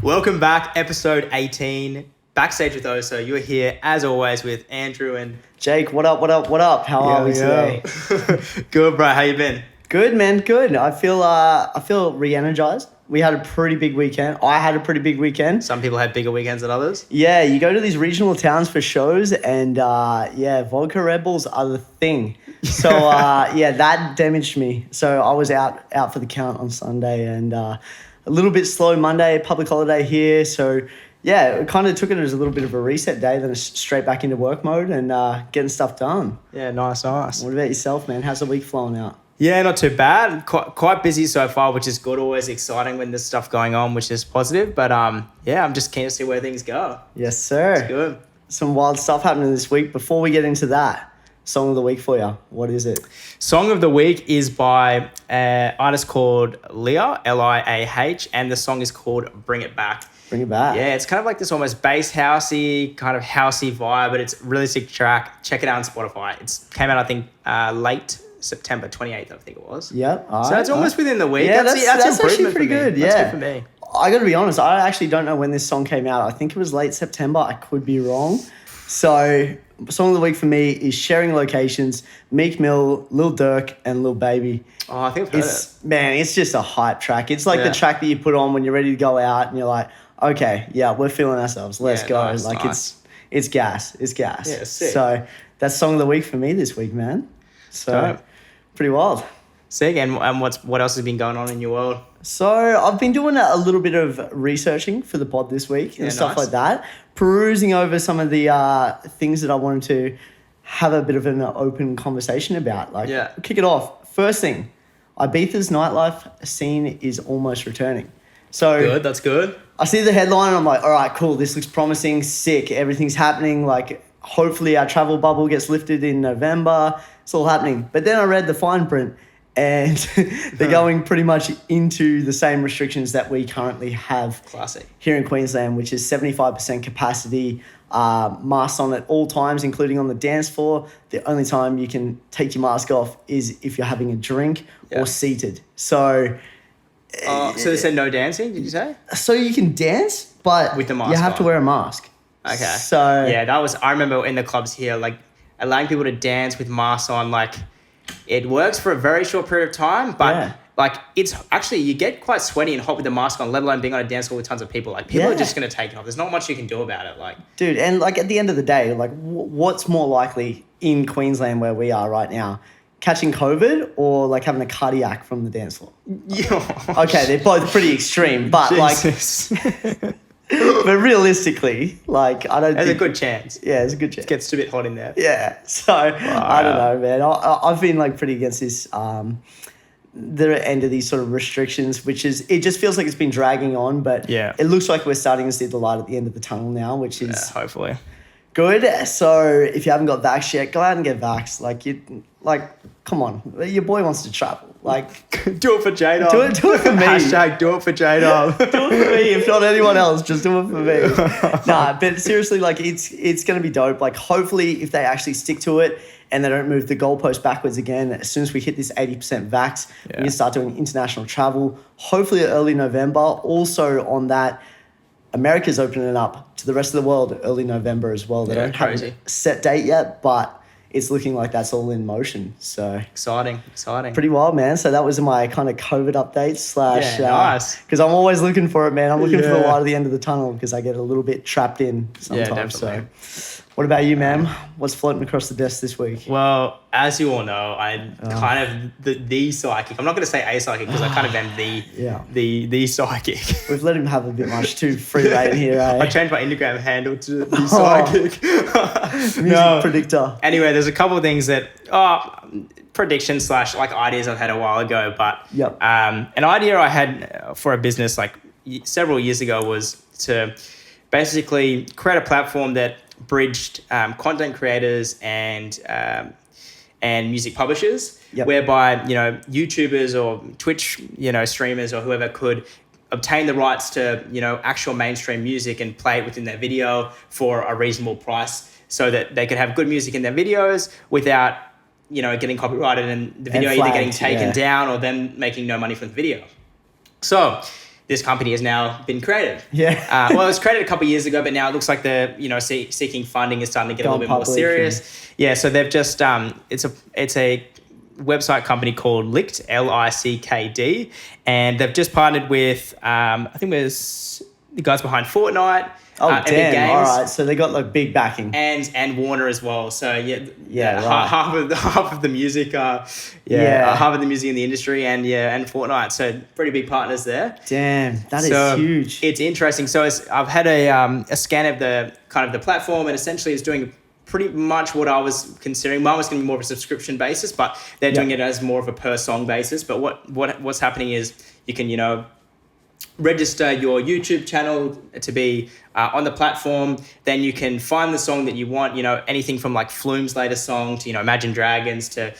Welcome back, episode 18, Backstage with Oso. You're here, as always, with Andrew and... Jake, what up? How are we today? Good, bro. How you been? Good, man. Good. I feel re-energized. We had a pretty big weekend. I had a pretty big weekend. Some people had bigger weekends than others. Yeah, you go to these regional towns for shows and, vodka Red Bulls are the thing. So, that damaged me. So I was out for the count on Sunday and a little bit slow Monday, public holiday here. So, yeah, kind of took it as a little bit of a reset day, then straight back into work mode and getting stuff done. Yeah, nice. What about yourself, man? How's the week flowing out? Yeah, not too bad. Quite busy so far, which is good. Always exciting when there's stuff going on, which is positive. But I'm just keen to see where things go. Yes, sir. It's good. Some wild stuff happening this week. Before we get into that, song of the week for you. What is it? Song of the week is by an artist called Liah, Liah, and the song is called Bring It Back. Bring It Back. Yeah, it's kind of like this almost bass housey, kind of housey vibe, but it's a really sick track. Check it out on Spotify. It came out, I think, late September 28th, I think it was. Yep. So it's almost within the week. Yeah, that's actually pretty good. Yeah. That's good for me. I got to be honest, I actually don't know when this song came out. I think it was late September. I could be wrong. So, song of the week for me is Sharing Locations, Meek Mill, Lil Durk, and Lil Baby. Oh, I think I've heard it. Man, it's just a hype track. It's like the track that you put on when you're ready to go out and you're like, okay, yeah, we're feeling ourselves. Let's go. Nice. It's gas. It's gas. Yeah, sick. So, that's song of the week for me this week, man. So, pretty wild. Sick. And what else has been going on in your world? So I've been doing a little bit of researching for the pod this week and stuff like that. Perusing over some of the things that I wanted to have a bit of an open conversation about. Kick it off. First thing, Ibiza's nightlife scene is almost returning. So good. That's good. I see the headline and I'm like, all right, cool. This looks promising. Sick. Everything's happening. Like, hopefully our travel bubble gets lifted in November. It's all happening. But then I read the fine print. And they're going pretty much into the same restrictions that we currently have here in Queensland, which is 75% capacity, masks on at all times, including on the dance floor. The only time you can take your mask off is if you're having a drink or seated. So they said no dancing, did you say? So you can dance, but with the mask you have to wear a mask. Okay. So yeah, I remember in the clubs here, like allowing people to dance with masks on, like, it works for a very short period of time, but it's actually, you get quite sweaty and hot with the mask on, let alone being on a dance floor with tons of people. Like, people are just going to take it off. There's not much you can do about it. Like, dude, and like at the end of the day, like what's more likely in Queensland where we are right now, catching COVID or like having a cardiac from the dance floor? Okay, they're both pretty extreme, but Jesus. But realistically, like, I don't think... There's a good chance. Yeah, there's a good chance. It gets a bit hot in there. Yeah. So, I don't know, man. I've been, like, pretty against this, the end of these sort of restrictions, which is... It just feels like it's been dragging on, but it looks like we're starting to see the light at the end of the tunnel now, which is... Yeah, hopefully. Good. So, if you haven't got vaxxed yet, go out and get vaxxed. Come on. Your boy wants to travel. Like, do it for J-Dub. Do it for me. Hashtag do it for J-Dub. Do it for me. If not anyone else, just do it for me. Nah, but seriously, like, it's going to be dope. Like, hopefully, if they actually stick to it and they don't move the goalpost backwards again, as soon as we hit this 80% vax, we can start doing international travel. Hopefully, early November. Also, on that, America's opening up to the rest of the world early November as well. They don't have a set date yet, but it's looking like that's all in motion. So exciting. Pretty wild, man. So that was my kind of COVID update / nice. Because I'm always looking for it, man. I'm looking for the light at the end of the tunnel because I get a little bit trapped in sometimes. Yeah, definitely. So what about you, man? What's floating across the desk this week? Well, as you all know, I'm kind of the psychic. I'm not going to say a psychic because I kind of am the psychic. We've let him have a bit much too free rein here. I changed my Instagram handle to the psychic. Music predictor. Anyway, there's a couple of things that predictions / like ideas I've had a while ago, but an idea I had for a business like several years ago was to basically create a platform that bridged content creators and music publishers, whereby YouTubers or Twitch streamers or whoever could obtain the rights to actual mainstream music and play it within their video for a reasonable price, so that they could have good music in their videos without getting copyrighted and the video either getting taken down or them making no money from the video. So this company has now been created. Yeah. Well, it was created a couple of years ago, but now it looks like they're, seeking funding is starting to get a little bit more serious. Yeah. So they've just, it's a website company called Lickd, Lickd, and they've just partnered with, I think it was the guys behind Fortnite. Oh, Epic damn. Games, all right. So they got like big backing. and Warner as well. So right. half of the music, half of the music in the industry, and Fortnite. So pretty big partners there. Damn, that is huge. It's interesting. So I've had a scan of the kind of the platform, and essentially it's doing pretty much what I was considering. Mine was going to be more of a subscription basis, but they're doing it as more of a per song basis. But what's happening is you can register your YouTube channel to be on the platform. Then you can find the song that you want, anything from like Flume's latest song to, Imagine Dragons to,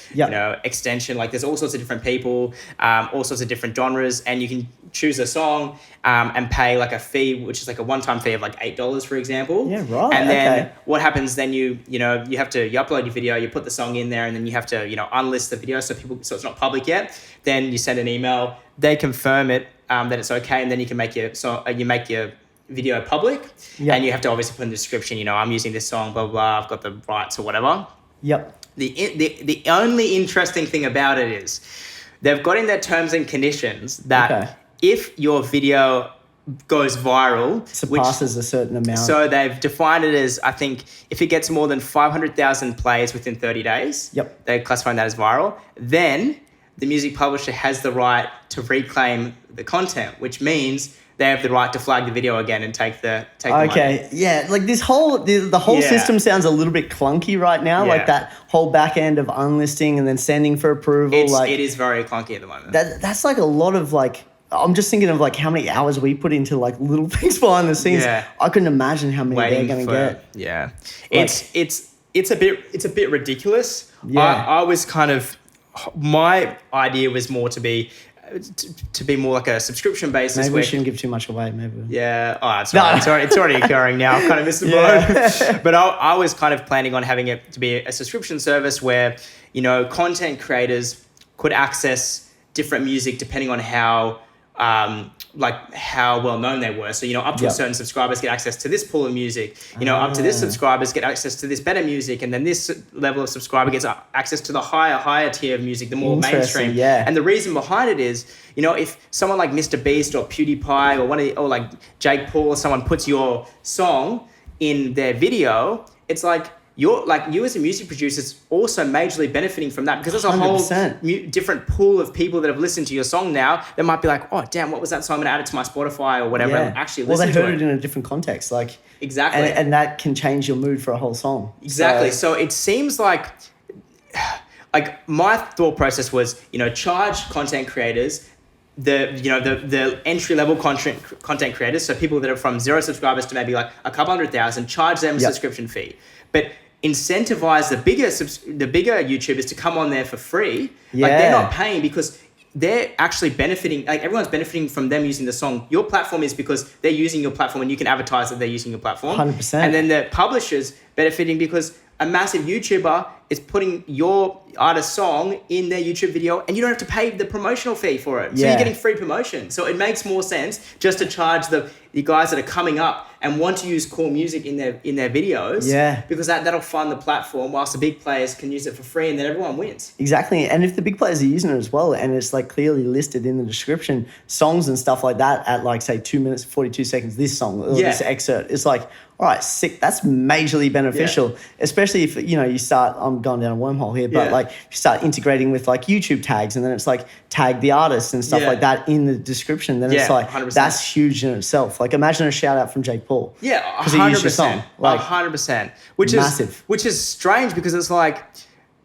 Extension. Like there's all sorts of different people, all sorts of different genres, and you can choose a song and pay like a fee, which is like a one-time fee of like $8, for example. Yeah, right. And then what happens then you upload your video, you put the song in there, and then you have to, unlist the video so it's not public yet. Then you send an email, they confirm it, that it's okay, and then you can make your video public, and you have to obviously put in the description, I'm using this song, blah, blah, blah, I've got the rights or whatever. Yep. The only interesting thing about it is they've got in their terms and conditions that if your video goes viral, surpasses a certain amount. So they've defined it as, I think, if it gets more than 500,000 plays within 30 days, they're classifying that as viral, then the music publisher has the right to reclaim the content, which means they have the right to flag the video again and take the money. Yeah, like the whole system sounds a little bit clunky right now, like that whole back end of unlisting and then sending for approval. It is very clunky at the moment. That's like a lot of like, I'm just thinking of like how many hours we put into like little things behind the scenes. Yeah. I couldn't imagine how many they're going to get. Yeah, it's a bit ridiculous. Yeah, I was kind of, my idea was more to be more like a subscription basis. Maybe we shouldn't give too much away. Maybe. Yeah. Oh, it's right. It's already occurring now. I've kind of missed the boat. But I was kind of planning on having it to be a subscription service where content creators could access different music depending on how well known they were. So, up to a certain subscribers get access to this pool of music, up to this subscribers get access to this better music. And then this level of subscriber gets access to the higher tier of music, the more mainstream. Yeah. And the reason behind it is, if someone like Mr. Beast or PewDiePie or like Jake Paul or someone puts your song in their video, it's like, you as a music producer is also majorly benefiting from that, because there's a 100%. Whole different pool of people that have listened to your song now that might be like, oh damn, what was that song? I'm gonna add it to my Spotify or whatever. And actually listen to it. Well, they heard it in a different context, like exactly, and that can change your mood for a whole song. Exactly. So it seems like my thought process was, charge content creators the entry level content creators, so people that are from 0 subscribers to maybe like a couple 100,000, charge them a subscription fee, but incentivize the bigger YouTubers to come on there for free. Like they're not paying because they're actually benefiting. Like everyone's benefiting from them using the song. Your platform is because they're using your platform and you can advertise that they're using your platform. 100%. And then the publishers benefiting because a massive YouTuber is putting your artist's song in their YouTube video and you don't have to pay the promotional fee for it. So you're getting free promotion. So it makes more sense just to charge the guys that are coming up and want to use cool music in their videos. Yeah. Because that'll fund the platform whilst the big players can use it for free and then everyone wins. Exactly. And if the big players are using it as well and it's like clearly listed in the description, songs and stuff like that at like say 2 minutes, 42 seconds, this song or this excerpt, it's like, all right, sick. That's majorly beneficial, especially if, you start, I'm going down a wormhole here, but like you start integrating with like YouTube tags and then it's like tag the artist and stuff like that in the description. Then it's like, 100%. That's huge in itself. Like imagine a shout out from Jake Paul. Yeah, 100%. Like 100%. Which massive. is which is strange because it's like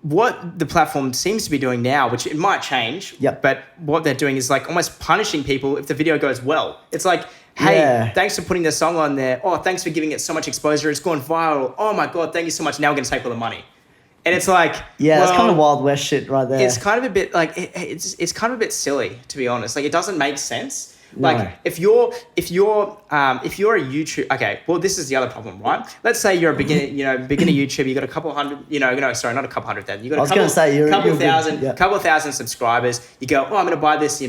what the platform seems to be doing now, which it might change. But what they're doing is like almost punishing people if the video goes well. It's like, hey, thanks for putting the song on there. Oh, thanks for giving it so much exposure. It's gone viral. Oh my God, thank you so much. Now we're going to take all the money. And it's like, that's kind of Wild West shit right there. It's kind of a bit like, it's kind of a bit silly, to be honest. Like it doesn't make sense. Like if you're a YouTube, okay, well this is the other problem, right? Let's say you're a beginner YouTube, you got a couple hundred, not a couple 100,000. You got a couple thousand subscribers. You go, oh, I'm going to buy this,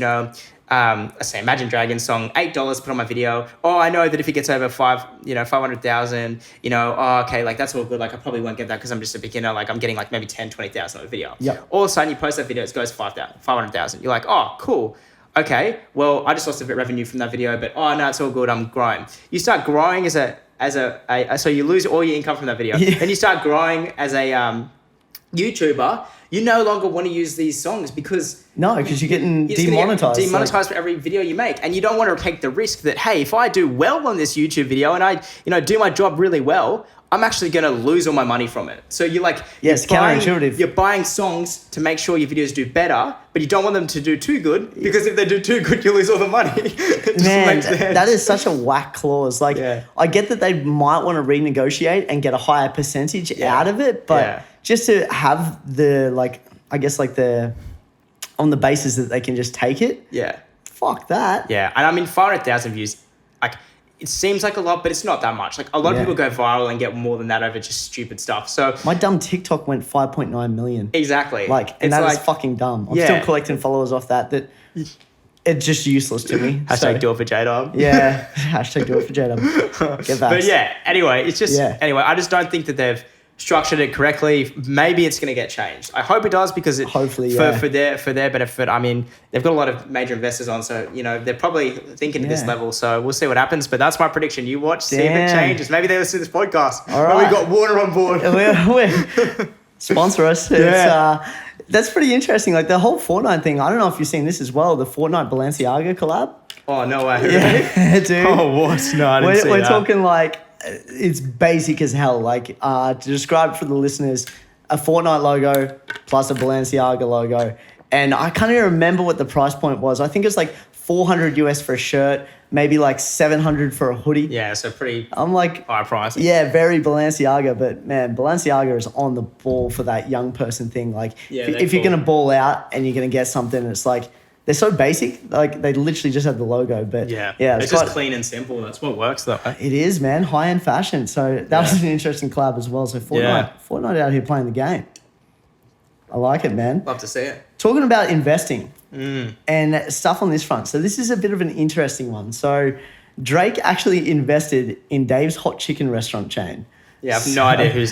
let's say Imagine Dragons song, $8, put on my video. Oh, I know that if it gets over 500,000, okay, like that's all good. Like I probably won't get that because I'm just a beginner. Like I'm getting like maybe 10, 20,000 on a video. Yep. All of a sudden you post that video, it goes 500,000. You're like, oh, cool. Okay, well, I just lost a bit of revenue from that video, but oh no, it's all good. I'm growing. You start growing so you lose all your income from that video. Yeah. Then you start growing as a YouTuber. You no longer want to use these songs because you're getting demonetized. Demonetized for every video you make, and you don't want to take the risk that hey, if I do well on this YouTube video and I do my job really well, I'm actually going to lose all my money from it. So you're like, counterintuitive. You're buying songs to make sure your videos do better, but you don't want them to do too good because if they do too good, you lose all the money. Man, that is such a whack clause. Like, I get that they might want to renegotiate and get a higher percentage out of it, but just to have the on the basis that they can just take it. Yeah. Fuck that. Yeah, and I mean 500,000 views, like. It seems like a lot, but it's not that much. Like a lot of people go viral and get more than that over just stupid stuff. So my dumb TikTok went 5.9 million. Exactly. And that is fucking dumb. I'm still collecting followers off that it's just useless to me. Hashtag do it for J-Dub. Yeah. Hashtag do it for J-Dub. Get back. But anyway, it's just anyway, I just don't think that they've structured it correctly. Maybe it's going to get changed. I hope it does because hopefully for their benefit. I mean, they've got a lot of major investors on, so they're probably thinking at this level. So we'll see what happens. But that's my prediction. You watch, see if it changes. Maybe they listen to this podcast. All right. We got Warner on board. We're sponsor us. That's pretty interesting. Like the whole Fortnite thing. I don't know if you've seen this as well. The Fortnite Balenciaga collab. Oh no way! Yeah, dude. Oh what? No, I didn't see that. We're talking like. It's basic as hell. Like to describe it for the listeners, a Fortnite logo plus a Balenciaga logo, and I can't even remember what the price point was. I think it's like $400 US for a shirt, maybe like $700 for a hoodie. Yeah, so pretty. I'm like high price. Yeah, very Balenciaga, but man, Balenciaga is on the ball for that young person thing. Like if you're gonna ball out and you're gonna get something, it's like. They're so basic, like they literally just have the logo, but it's just clean and simple. That's what works though. It is, man, high-end fashion. So that was an interesting collab as well. So Fortnite out here playing the game. I like it, man. Love to see it. Talking about investing and stuff on this front. So this is a bit of an interesting one. So Drake actually invested in Dave's Hot Chicken restaurant chain. Yeah, I have no idea who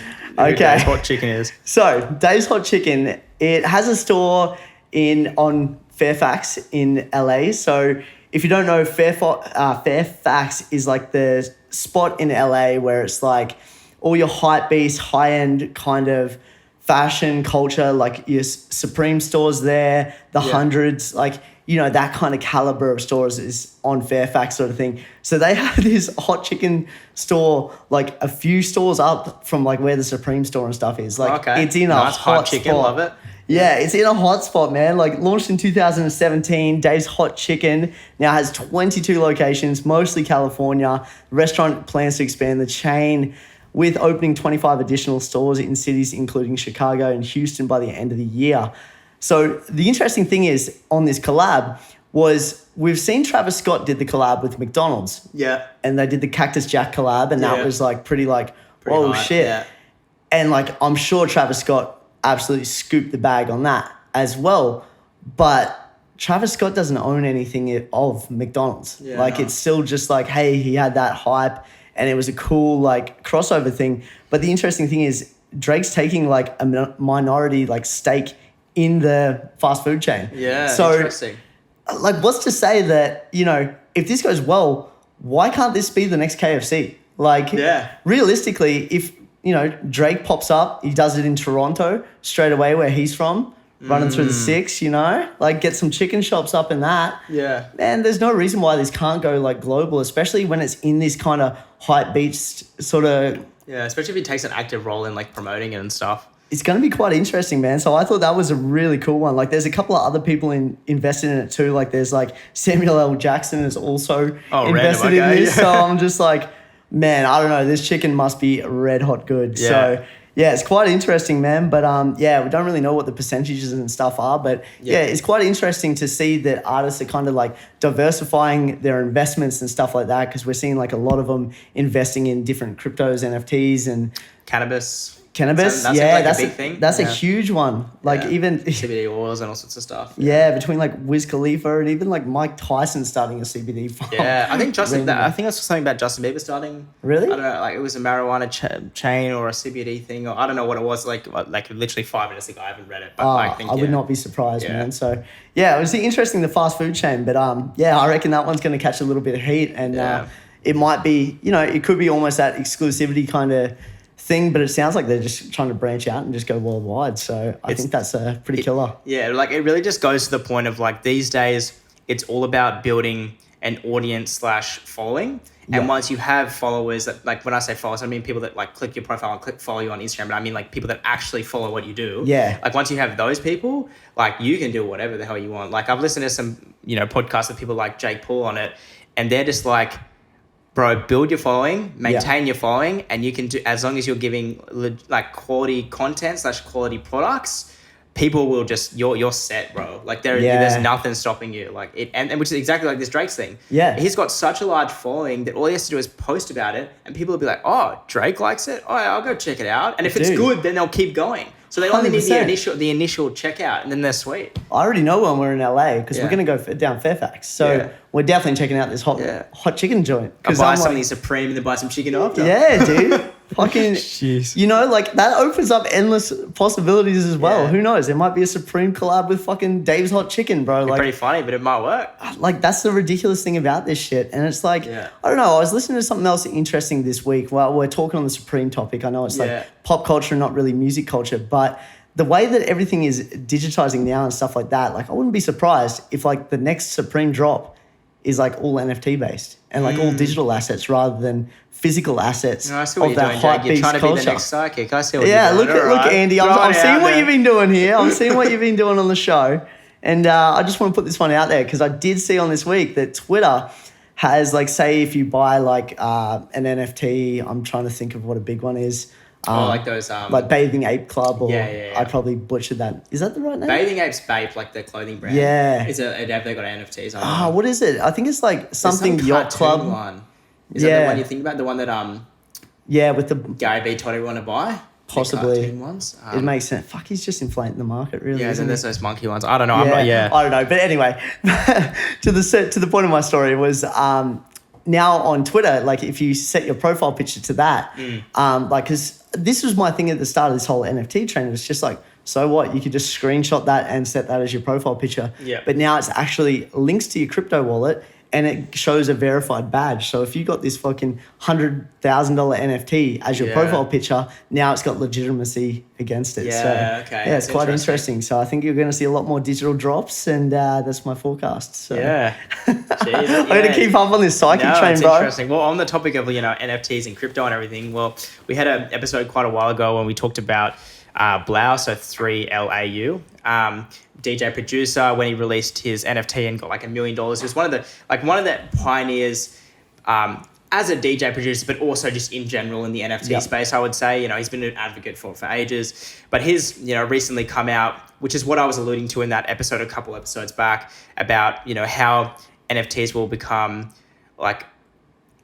Dave's Hot Chicken is. So Dave's Hot Chicken, it has a store on Fairfax in LA. So if you don't know, Fairfax is like the spot in LA where it's like all your hype beast, high-end kind of fashion culture, like your Supreme stores there, the hundreds, like, that kind of caliber of stores is on Fairfax sort of thing. So they have this Hot Chicken store, like a few stores up from like where the Supreme store and stuff is. Like it's in a hot chicken, spot. love it. Yeah, it's in a hot spot, man. Like launched in 2017, Dave's Hot Chicken now has 22 locations, mostly California. The restaurant plans to expand the chain with opening 25 additional stores in cities including Chicago and Houston by the end of the year. So the interesting thing is on this collab was we've seen Travis Scott did the collab with McDonald's. Yeah. And they did the Cactus Jack collab and that was like pretty whoa, high, shit. Yeah. And like I'm sure Travis Scott absolutely scooped the bag on that as well. But Travis Scott doesn't own anything of McDonald's. Yeah, it's still just like, hey, he had that hype and it was a cool like crossover thing. But the interesting thing is Drake's taking like a minority like stake in the fast food chain. Yeah, so, interesting. Like what's to say that, if this goes well, why can't this be the next KFC? Like realistically, if Drake pops up, he does it in Toronto straight away where he's from, running through the 6, like get some chicken shops up in that. Yeah. Man, there's no reason why this can't go like global, especially when it's in this kind of hype beast sort of. Yeah, especially if he takes an active role in like promoting it and stuff. It's going to be quite interesting, man. So I thought that was a really cool one. Like there's a couple of other people invested in it too. Like there's like Samuel L. Jackson is also invested in this. So I'm just like, man, I don't know. This chicken must be red hot good. Yeah. So, yeah, it's quite interesting, man. But, we don't really know what the percentages and stuff are. But, it's quite interesting to see that artists are kind of, like, diversifying their investments and stuff like that because we're seeing, like, a lot of them investing in different cryptos, NFTs and... Cannabis. Cannabis, that's that's a big thing. That's a huge one. Like even CBD oils and all sorts of stuff. Yeah, between like Wiz Khalifa and even like Mike Tyson starting a CBD farm. Yeah, I think I think I saw something about Justin Bieber starting. Really? I don't know, like it was a marijuana chain or a CBD thing, or I don't know what it was. Like literally 5 minutes ago, I haven't read it, but I would not be surprised, man. So yeah, it was interesting, the fast food chain, but I reckon that one's going to catch a little bit of heat, and it might be, it could be almost that exclusivity kind of thing, but it sounds like they're just trying to branch out and just go worldwide. So I think that's a pretty killer. Yeah, like it really just goes to the point of like these days, it's all about building an audience / following. And once you have followers that, like when I say followers, I mean people that like click your profile and click follow you on Instagram, but I mean like people that actually follow what you do. Yeah. Like once you have those people, like you can do whatever the hell you want. Like I've listened to some, podcasts with people like Jake Paul on it, and they're just like, bro, build your following, maintain your following, and you can do, as long as you're giving like quality content / quality products, people will just, you're set, bro. Like there's nothing stopping you. Like it, and which is exactly like this Drake's thing. Yeah. He's got such a large following that all he has to do is post about it, and people will be like, oh, Drake likes it. Oh, yeah, I'll go check it out. And if it's good, then they'll keep going. So they only need the initial checkout, and then they're sweet. I already know when we're in LA because we're going to go down Fairfax. So we're definitely checking out this hot chicken joint. I'll buy something Supreme and then buy some chicken after. Yeah, dude. Fucking, like that opens up endless possibilities as well. Who knows? There might be a Supreme collab with fucking Dave's Hot Chicken, bro. Like, pretty funny, but it might work. Like that's the ridiculous thing about this shit. And it's like, I don't know. I was listening to something else interesting this week. Well, we're talking on the Supreme topic. I know it's like pop culture, not really music culture, but the way that everything is digitizing now and stuff like that, like I wouldn't be surprised if like the next Supreme drop is like all NFT based and like all digital assets rather than physical assets I see what you're doing, Jake. You're trying to be the next psychic. I see what you're doing. Look, Andy, I'm seeing what you've been doing here. I'm seeing what you've been doing on the show. And I just want to put this one out there because I did see on this week that Twitter has like, say if you buy like an NFT, I'm trying to think of what a big one is. Like those... like Bathing Ape Club or... I probably butchered that. Is that the right name? Bathing Ape's Bape, like the clothing brand. Yeah. Have they got NFTs on it? What is it? I think it's like something Yacht Club. One. Is that the one you think about? The one that... Yeah, with the... Gary Vee told everyone to buy? Possibly. The cartoon ones. It makes sense. Fuck, he's just inflating the market, really. Yeah, and there's those monkey ones. I don't know. I don't know. But anyway, to the point of my story was... now on Twitter, like if you set your profile picture to that, like, because this was my thing at the start of this whole NFT trend. It was just like, so what? You could just screenshot that and set that as your profile picture. Yeah. But now it's actually links to your crypto wallet and it shows a verified badge. So if you got this fucking $100,000 NFT as your profile picture, now it's got legitimacy against it. Yeah, so, yeah, it's quite interesting. So I think you're going to see a lot more digital drops, and that's my forecast. So. Yeah. Jeez, I'm going to keep up on this psychic train, bro. Interesting. Well, on the topic of NFTs and crypto and everything, well, we had an episode quite a while ago when we talked about Blau, so 3LAU. DJ producer, when he released his NFT and got like $1 million. He was one of the pioneers as a DJ producer, but also just in general in the NFT space, I would say. He's been an advocate for ages. But his, recently come out, which is what I was alluding to in that episode a couple episodes back, about, how NFTs will become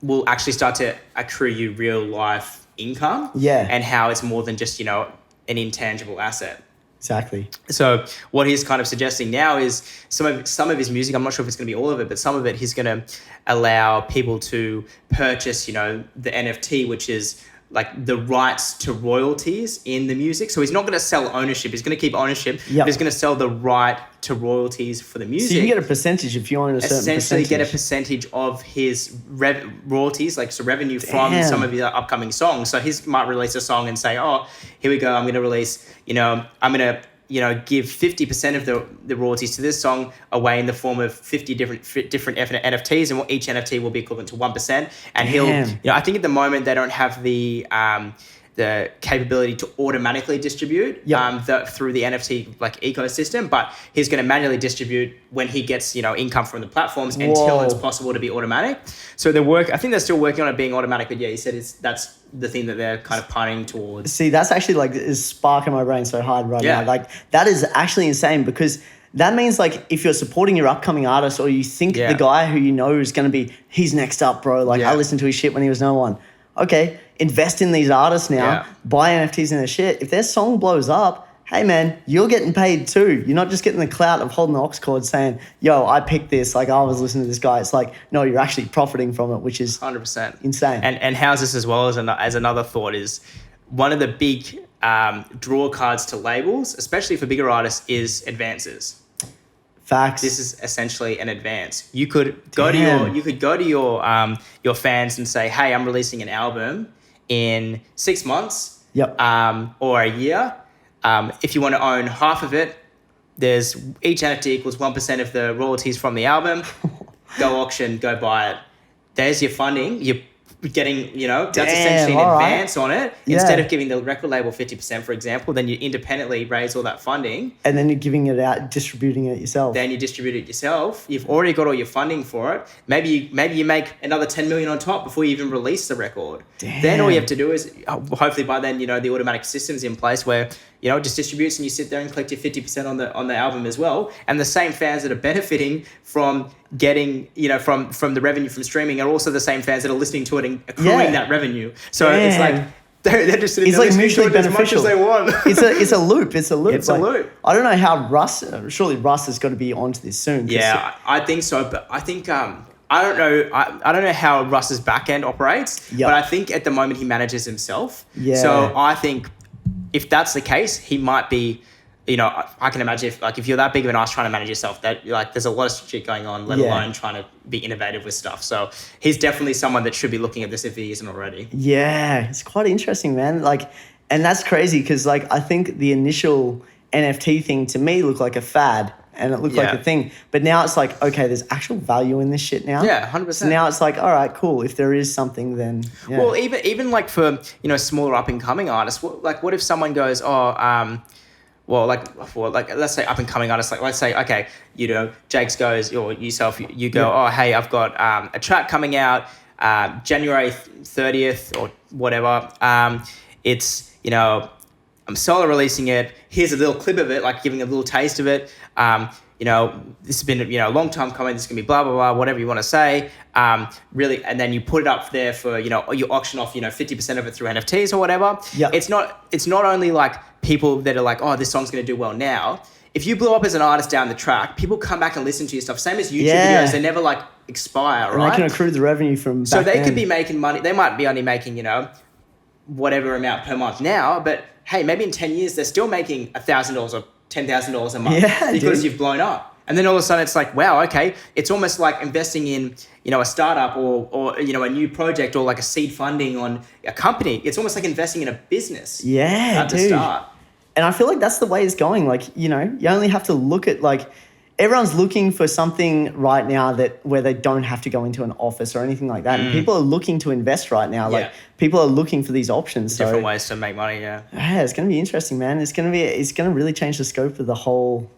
will actually start to accrue you real life income. Yeah. And how it's more than just, an intangible asset. Exactly. So what he's kind of suggesting now is some of his music, I'm not sure if it's going to be all of it, but some of it he's going to allow people to purchase, the NFT, which is like the rights to royalties in the music. So he's not going to sell ownership. He's going to keep ownership. But he's going to sell the right to royalties for the music. So you can get a percentage if you own a certain percentage. Essentially get a percentage of his royalties, revenue from some of his upcoming songs. So he might release a song and say, oh, here we go. I'm going to release, I'm going to, give 50% of the royalties to this song away in the form of 50 different NFTs, and each NFT will be equivalent to 1%. And he'll, I think at the moment they don't have the capability to automatically distribute through the NFT ecosystem, but he's going to manually distribute when he gets income from the platforms until it's possible to be automatic. So I think they're still working on it being automatic, but he said that's the thing that they're kind of pining towards. See, that's actually is sparking my brain so hard right now. That is actually insane, because that means if you're supporting your upcoming artist, or you think the guy who is going to be, he's next up, bro. I listened to his shit when he was no one. okay, invest in these artists now, buy NFTs and their shit. If their song blows up, hey man, you're getting paid too. You're not just getting the clout of holding the aux cord saying, yo, I picked this, like I was listening to this guy. It's like, no, you're actually profiting from it, which is 100% insane. And how's this as well as another thought is one of the big draw cards to labels, especially for bigger artists, is advances. Facts. This is essentially an advance. You could go to your fans and say, hey, I'm releasing an album in 6 months or a year. If you want to own half of it, there's each NFT equals 1% of the royalties from the album. Go auction, go buy it. There's your funding. You're getting, that's essentially an advance on it. Instead of giving the record label 50%, for example, then you independently raise all that funding. And then you're giving it out, distributing it yourself. Then you distribute it yourself. You've already got all your funding for it. Maybe you make another 10 million on top before you even release the record. Damn. Then all you have to do is, hopefully by then, the automatic system's in place where, it just distributes and you sit there and collect your 50% on the album as well. And the same fans that are benefiting from getting, from the revenue from streaming are also the same fans that are listening to it and accruing that revenue. So it's like, they're just sitting there listening to it as much as they want. It's a loop. It's a loop. It's a loop. I don't know how surely Russ has got to be onto this soon. Yeah, I think so. But I think, I don't know. I don't know how Russ's back end operates, but I think at the moment he manages himself. Yeah. So I think if that's the case, he might be, I can imagine if you're that big of an artist trying to manage yourself, that there's a lot of shit going on, let alone trying to be innovative with stuff. So he's definitely someone that should be looking at this if he isn't already. Yeah, it's quite interesting, man. And that's crazy because I think the initial NFT thing to me looked like a fad. And it looked like a thing. But now it's like, okay, there's actual value in this shit now. Yeah, 100%. So now it's like, all right, cool. If there is something, then... Yeah. Well, even like for, smaller up-and-coming artists, what if someone goes, let's say up-and-coming artists, like let's say, okay, Jakes goes, or yourself, you go, oh, hey, I've got a track coming out January 30th or whatever. It's, I'm solo releasing it. Here's a little clip of it, like giving a little taste of it. This has been, a long time coming. This is going to be blah, blah, blah, whatever you want to say. Really, and then you put it up there for, you auction off, 50% of it through NFTs or whatever. Yeah. It's not only like people that are like, oh, this song's going to do well now. If you blow up as an artist down the track, people come back and listen to your stuff. Same as YouTube videos, they never like expire, right? And they can accrue the revenue from back So they then. could be making money. They might be only making, whatever amount per month now, but hey, maybe in 10 years, they're still making $1,000 or $10,000 a month because you've blown up. And then all of a sudden it's like, wow, okay. It's almost like investing in, a startup or a new project or like a seed funding on a company. It's almost like investing in a business. Yeah, at the start. And I feel like that's the way it's going. You only have to look at everyone's looking for something right now where they don't have to go into an office or anything like that. And people are looking to invest right now. People are looking for these options. Different ways to make money, yeah. Yeah, it's going to be interesting, man. It's going to really change the scope of the whole,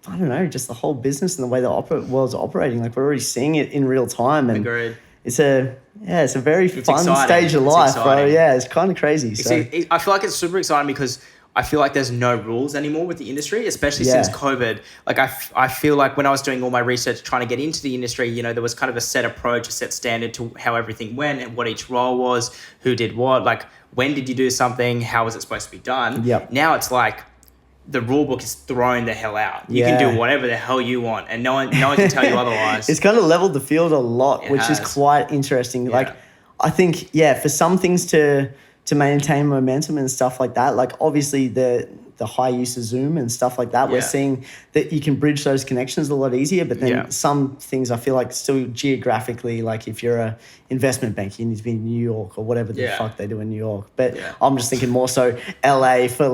I don't know, just the whole business and the way the world's operating. We're already seeing it in real time. And agreed. It's a very fun stage of life, bro. Yeah, it's kind of crazy. I feel like it's super exciting because I feel like there's no rules anymore with the industry, especially since COVID. Like I feel like when I was doing all my research trying to get into the industry, there was kind of a set approach, a set standard to how everything went and what each role was, who did what, like when did you do something, how was it supposed to be done? Yep. Now it's like the rule book is thrown the hell out. You can do whatever the hell you want and no one can tell you otherwise. It's kind of leveled the field a lot, which is quite interesting. Yeah. I think, for some things to maintain momentum and stuff like that, obviously the high use of Zoom and stuff like that, we're seeing that you can bridge those connections a lot easier. But then some things I feel like still geographically, like if you're a investment bank, you need to be in New York or whatever the fuck they do in New York. But I'm just thinking more so LA for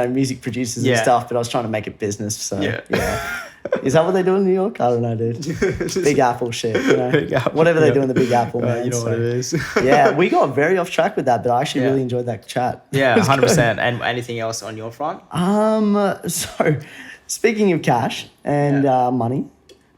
music producers and stuff. But I was trying to make it business. So Is that what they do in New York? I don't know, dude. Big Apple shit, Big Apple, whatever they do in the Big Apple, man. You know what it is. We got very off track with that, but I actually really enjoyed that chat. Yeah, 100%. And anything else on your front? So speaking of cash and money,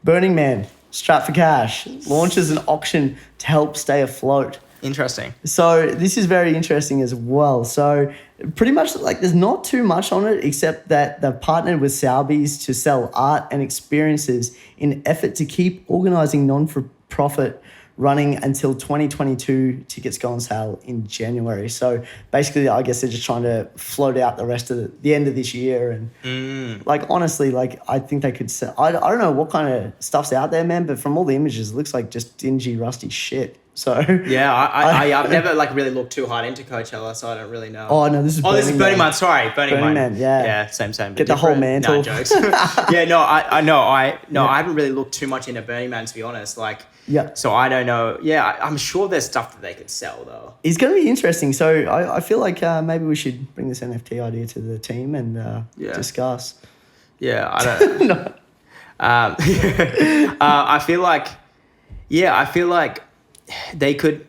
Burning Man, Strapped for Cash, launches an auction to help stay afloat. Interesting. So this is very interesting as well. So pretty much there's not too much on it except that they've partnered with Soweby's to sell art and experiences in effort to keep organising non-for-profit running until 2022. Tickets go on sale in January. So basically, I guess they're just trying to float out the rest of the end of this year. And like, honestly, like, I think they could sell. I don't know what kind of stuff's out there, man, but from all the images, it looks like just dingy, rusty shit. So yeah, I've never like really looked too hard into Coachella, so I don't really know. Oh no, this is Burning Man. Sorry, Burning Man. Yeah, same. Get the whole mantle. No jokes. Yeah, no, I haven't really looked too much into Burning Man, to be honest. Like, yeah. So I don't know. Yeah, I'm sure there's stuff that they could sell though. It's going to be interesting. So I feel like maybe we should bring this NFT idea to the team and discuss. Yeah, I don't. No. I feel like they could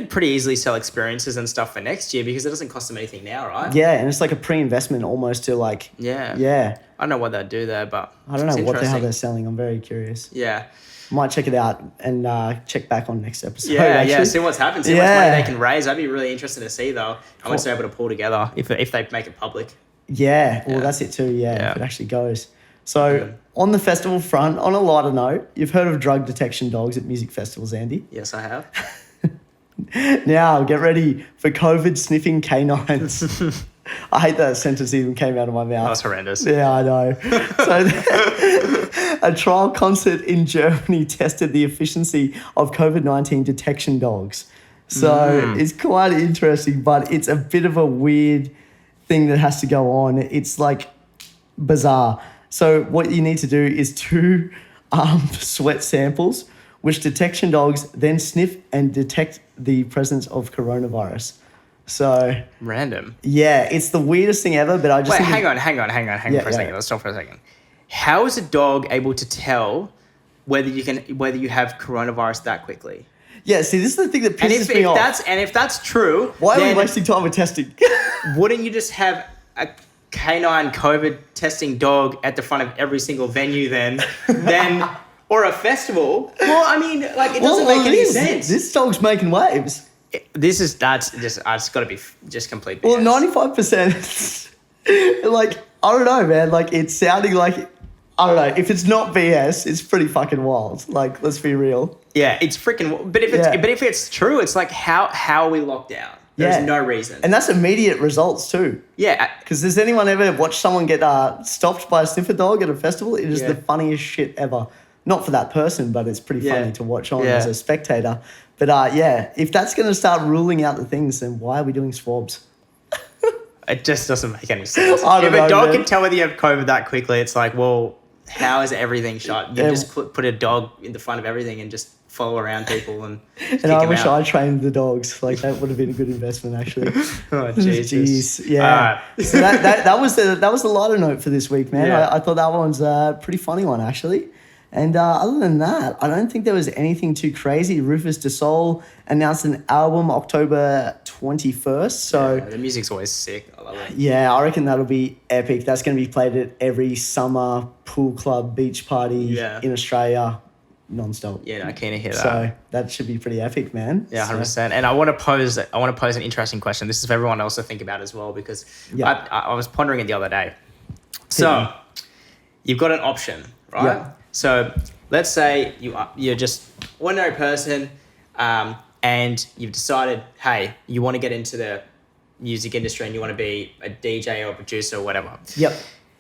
pretty easily sell experiences and stuff for next year because it doesn't cost them anything now, right? Yeah, and it's like a pre-investment almost to like... Yeah. I don't know what they'd do there, but I don't know what the hell they're selling. I'm very curious. Yeah. Might check it out and check back on next episode. Yeah, see what's happened. See how much money they can raise. That'd be really interesting to see, though. How much they're able to pull together if they make it public. Yeah, well, that's it too. Yeah, if it actually goes. So on the festival front, on a lighter note, you've heard of drug detection dogs at music festivals, Andy? Yes, I have. Now, get ready for COVID sniffing canines. I hate that sentence even came out of my mouth. That was horrendous. Yeah, I know. So a trial concert in Germany tested the efficiency of COVID-19 detection dogs. So it's quite interesting, but it's a bit of a weird thing that has to go on. It's like bizarre. So what you need to do is 2 sweat samples, which detection dogs then sniff and detect the presence of coronavirus. So random. Yeah, it's the weirdest thing ever. But I just hang on for a second. Let's stop for a second. How is a dog able to tell whether you have coronavirus that quickly? Yeah, see, this is the thing that pisses me off. If that's true, why are we wasting time with testing? Wouldn't you just have a canine COVID testing dog at the front of every single venue then or a festival? Well, I mean, like, it doesn't make any sense. This dog's making waves. It's got to be just complete BS. Well, 95%, like, I don't know, man. Like, it's sounding like, I don't know. If it's not BS, it's pretty fucking wild. Like, let's be real. Yeah, it's freaking. But if it's true, it's like how are we locked down? There's no reason. And that's immediate results too. Yeah. Because does anyone ever watch someone get stopped by a sniffer dog at a festival? It is the funniest shit ever. Not for that person, but it's pretty funny to watch on as a spectator. But if that's going to start ruling out the things, then why are we doing swabs? It just doesn't make any sense. If a dog can tell whether you have COVID that quickly, it's like, well, how is everything shot? You just put a dog in the front of everything and just follow around people and I wish I trained the dogs. Like, that would have been a good investment, actually. Oh, Jesus. Jeez. Yeah. So that was the lighter note for this week, man. I thought that one's a pretty funny one, actually. And other than that, I don't think there was anything too crazy. Rufus Du Sol announced an album October 21st. So the music's always sick. I love it. Yeah, I reckon that'll be epic. That's going to be played at every summer pool club, beach party in Australia, non-stop. Yeah, I can't hear that. So that should be pretty epic, man. Yeah, 100%. And I want to pose an interesting question. This is for everyone else to think about as well, because I was pondering it the other day. So you've got an option, right? Yeah. So let's say you're just an ordinary person and you've decided, hey, you want to get into the music industry and you want to be a DJ or a producer or whatever. Yep.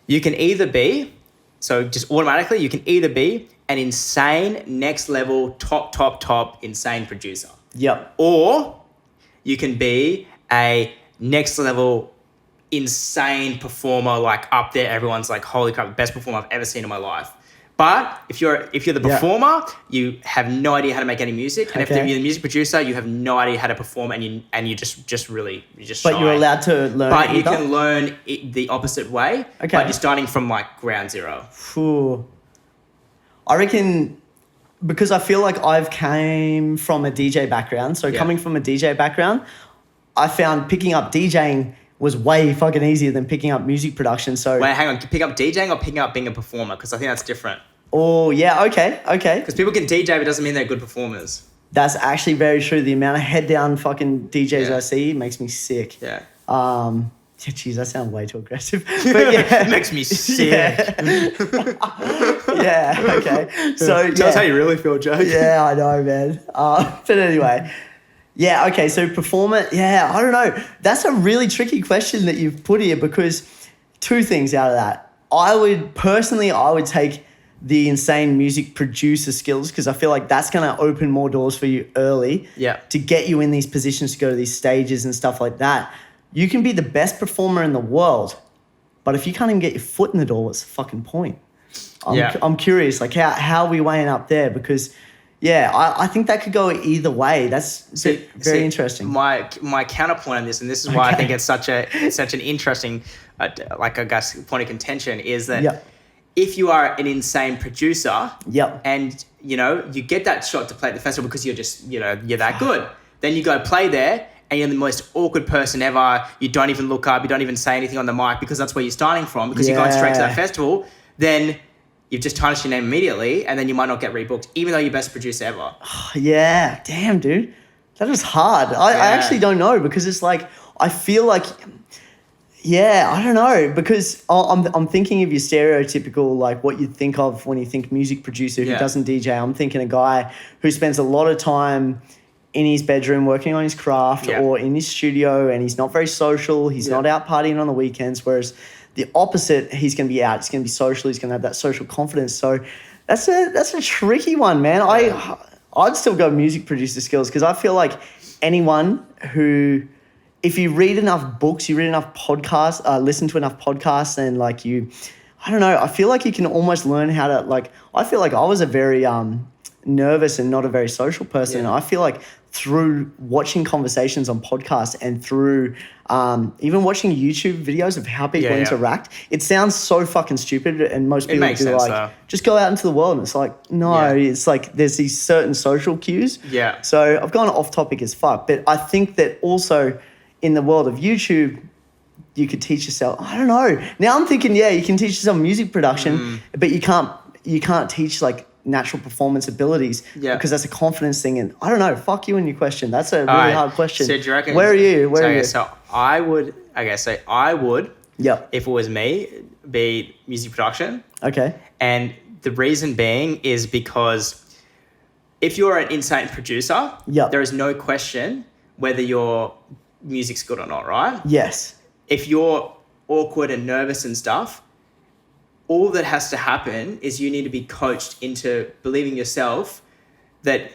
You can either be, so just automatically, you can either be an insane, next level, top insane producer. Yep. Or you can be a next level insane performer, like up there, everyone's like, holy crap, best performer I've ever seen in my life. But if you're the performer, you have no idea how to make any music, and if you're the music producer, you have no idea how to perform, and you just shine. But you're allowed to learn. But you can learn it the opposite way by just starting from like ground zero. Ooh. I reckon, because I feel like I've came from a DJ background, so coming from a DJ background, I found picking up DJing was way fucking easier than picking up music production. So wait, hang on, pick up DJing or picking up being a performer? Because I think that's different. Oh, yeah, okay. Because people can DJ, but it doesn't mean they're good performers. That's actually very true. The amount of head down fucking DJs I see makes me sick. Yeah. Jeez, that sounds way too aggressive. But yeah. It makes me sick. Yeah, okay. So Tell us how you really feel, Joe. Yeah, I know, man. But anyway, yeah, okay. So performer, yeah, I don't know. That's a really tricky question that you've put here because two things out of that. I would take the insane music producer skills because I feel like that's going to open more doors for you early to get you in these positions to go to these stages and stuff like that. You can be the best performer in the world, but if you can't even get your foot in the door, what's the fucking point? I'm curious, like how are we weighing up there? Because, I think that could go either way. That's very interesting. My counterpoint on this, and this is why I think it's such an interesting, like I guess, point of contention, is that if you are an insane producer, and you get that shot to play at the festival because you're just you're that good, then you go play there. And you're the most awkward person ever. You don't even look up. You don't even say anything on the mic because that's where you're starting from. Because you're going straight to that festival. Then you've just tarnished your name immediately, and then you might not get rebooked, even though you're best producer ever. Yeah, damn, dude, that is hard. I actually don't know because it's like I feel like, I don't know because I'm thinking of your stereotypical like what you think of when you think music producer who doesn't DJ. I'm thinking a guy who spends a lot of time in his bedroom working on his craft or in his studio, and he's not very social. He's not out partying on the weekends, whereas the opposite, he's going to be out. He's going to be social. He's going to have that social confidence. So that's a tricky one, man. I'd still go music producer skills because I feel like anyone who, if you read enough books, you read enough podcasts, listen to enough podcasts, and like I don't know, I feel like you can almost learn how to I feel like I was a very nervous and not a very social person. And I feel like through watching conversations on podcasts and through even watching YouTube videos of how people interact, it sounds so fucking stupid, and most people do just go out into the world, and it's like, no, it's like there's these certain social cues. So I've gone off topic as fuck, but I think that also in the world of YouTube, you could teach yourself, I don't know. Now I'm thinking, you can teach yourself music production, but you can't teach like natural performance abilities because that's a confidence thing. And I don't know, fuck you and your question. That's a really hard question. So do you reckon, where are you? So I would, if it was me, be music production. Okay. And the reason being is because if you're an insane producer, there is no question whether your music's good or not, right? Yes. If you're awkward and nervous and stuff, all that has to happen is you need to be coached into believing yourself that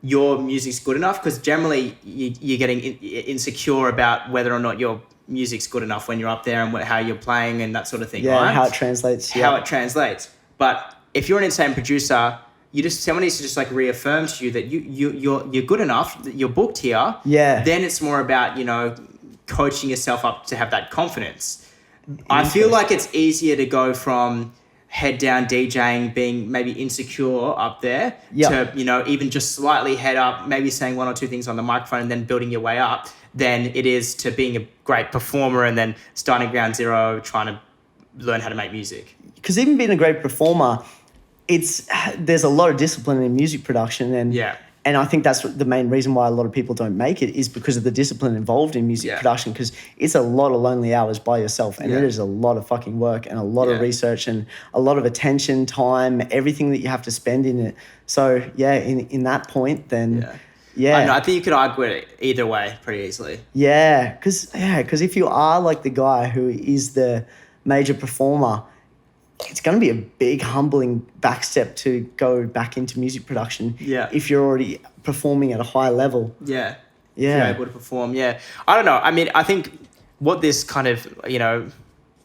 your music's good enough, because generally you're getting insecure about whether or not your music's good enough when you're up there and how you're playing and that sort of thing, right? How it translates. How it translates. But if you're an insane producer, someone needs to just like reaffirm to you that you're good enough, that you're booked here. Then it's more about, coaching yourself up to have that confidence. I feel like it's easier to go from head down DJing, being maybe insecure up there to, even just slightly head up, maybe saying one or two things on the microphone and then building your way up, than it is to being a great performer and then starting ground zero, trying to learn how to make music. Because even being a great performer, there's a lot of discipline in music production, and I think that's the main reason why a lot of people don't make it is because of the discipline involved in music production, because it's a lot of lonely hours by yourself, and it is a lot of fucking work and a lot of research and a lot of attention, time, everything that you have to spend in it. So in that point, then I think you could argue it either way pretty easily. Because if you are like the guy who is the major performer, it's going to be a big humbling back step to go back into music production if you're already performing at a high level. If you're able to perform. I don't know. I mean, I think what this kind of,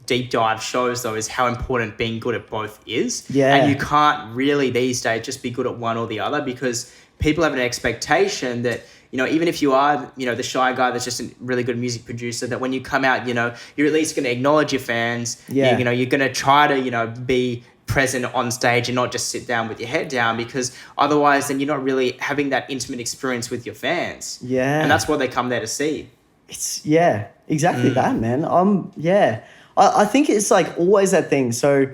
deep dive shows though is how important being good at both is. And you can't really these days just be good at one or the other, because people have an expectation that, even if you are, the shy guy that's just a really good music producer, that when you come out, you're at least going to acknowledge your fans. You're going to try to, be present on stage and not just sit down with your head down, because otherwise then you're not really having that intimate experience with your fans. And that's what they come there to see. It's, exactly that, man. I think it's like always that thing. So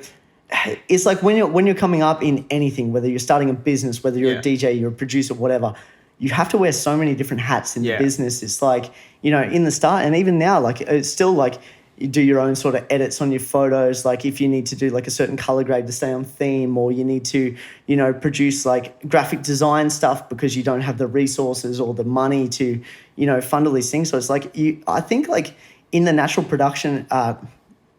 it's like when you're coming up in anything, whether you're starting a business, whether you're a DJ, you're a producer, whatever, you have to wear so many different hats in the Yeah. business. It's like, you know, in the start and even now, like it's still like you do your own sort of edits on your photos. Like if you need to do like a certain color grade to stay on theme, or you need to, you know, produce like graphic design stuff because you don't have the resources or the money to, you know, fund all these things. So it's like I think like in the natural production,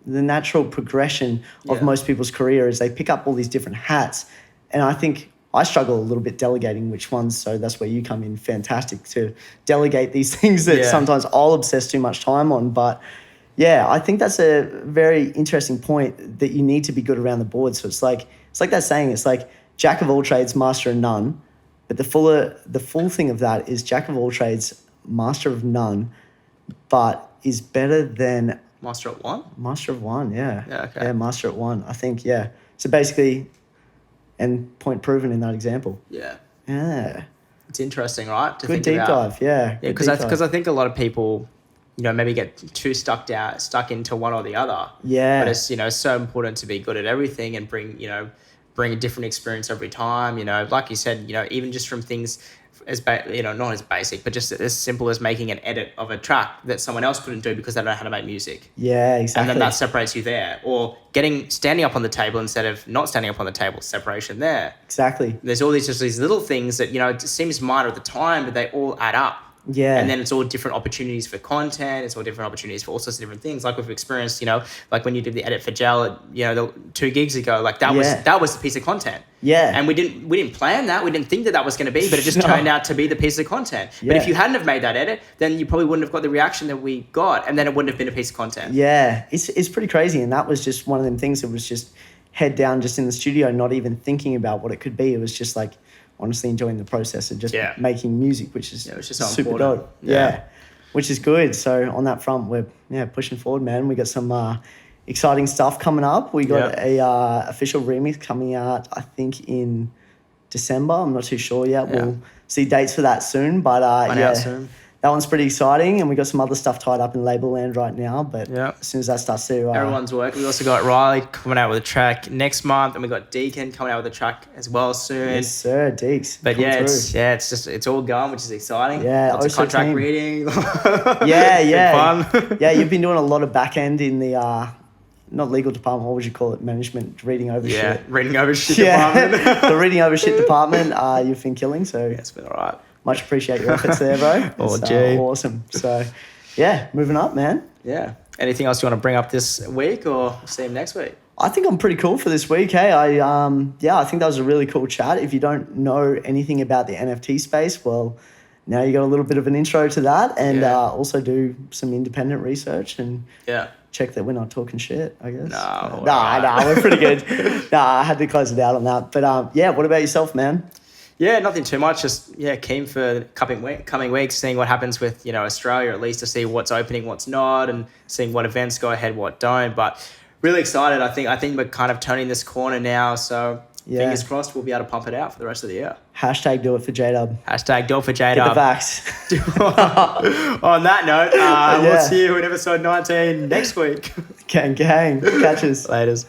the natural progression of most people's career is they pick up all these different hats. And I think I struggle a little bit delegating which ones. So that's where you come in fantastic to delegate these things that sometimes I'll obsess too much time on. But yeah, I think that's a very interesting point, that you need to be good around the board. So it's like that saying, it's like jack of all trades, master of none. But the full thing of that is jack of all trades, master of none, but is better than Master at one? master of one. Yeah. Yeah, okay. Yeah, master at one. I think, yeah. So basically, and point proven in that example. Yeah. Yeah. It's interesting, right? To Good think deep about. dive. Yeah. Yeah, because I think a lot of people, you know, maybe get too stuck into one or the other. Yeah. But it's, you know, so important to be good at everything and bring a different experience every time. You know, like you said, you know, even just from things not as basic, but just as simple as making an edit of a track that someone else couldn't do because they don't know how to make music. Yeah, exactly. And then that separates you there. Or standing up on the table instead of not standing up on the table, separation there. Exactly. There's all these little things that, you know, it seems minor at the time, but they all add up. Yeah. And then it's all different opportunities for content. It's all different opportunities for all sorts of different things. Like we've experienced, you know, like when you did the edit for Gel, you know, 2 gigs ago, like that was the piece of content. Yeah. And we didn't plan that. We didn't think that was going to be, but it just turned out to be the piece of content. Yeah. But if you hadn't have made that edit, then you probably wouldn't have got the reaction that we got, and then it wouldn't have been a piece of content. Yeah. It's pretty crazy. And that was just one of them things that was just head down just in the studio, not even thinking about what it could be. It was just like, honestly enjoying the process of just making music, which is just super dope. Yeah. Which is good. So on that front, we're pushing forward, man. We got some exciting stuff coming up. We got a official remix coming out, I think in December. I'm not too sure yet. Yeah. We'll see dates for that soon. But out soon. That one's pretty exciting, and we got some other stuff tied up in label land right now. But as soon as that starts to... everyone's working. We also got Riley coming out with a track next month, and we got Deacon coming out with a track as well soon. Yes, sir, Deeks. But it's all going, which is exciting. Yeah, lots of contract reading. Yeah. Fun. Yeah, you've been doing a lot of back end in the not legal department. What would you call it? Management, reading over shit. Yeah, reading over shit department. The reading over shit department. You've been killing. So it's been all right. Much appreciate your efforts there, bro. It's awesome. So, moving up, man. Yeah. Anything else you want to bring up this week, or see him next week? I think I'm pretty cool for this week. Hey, I think that was a really cool chat. If you don't know anything about the NFT space, well, now you got a little bit of an intro to that, and also do some independent research and check that we're not talking shit, I guess. No, we're pretty good. I had to close it out on that. But what about yourself, man? Yeah, nothing too much. Just keen for coming weeks, seeing what happens with Australia, at least to see what's opening, what's not, and seeing what events go ahead, what don't. But really excited. I think we're kind of turning this corner now. So fingers crossed, we'll be able to pump it out for the rest of the year. Hashtag do it for J-Dub. Hashtag do it for J-Dub. Get the vax. On that note, we'll see you in episode 19 next week. Gang. Catches. Laters.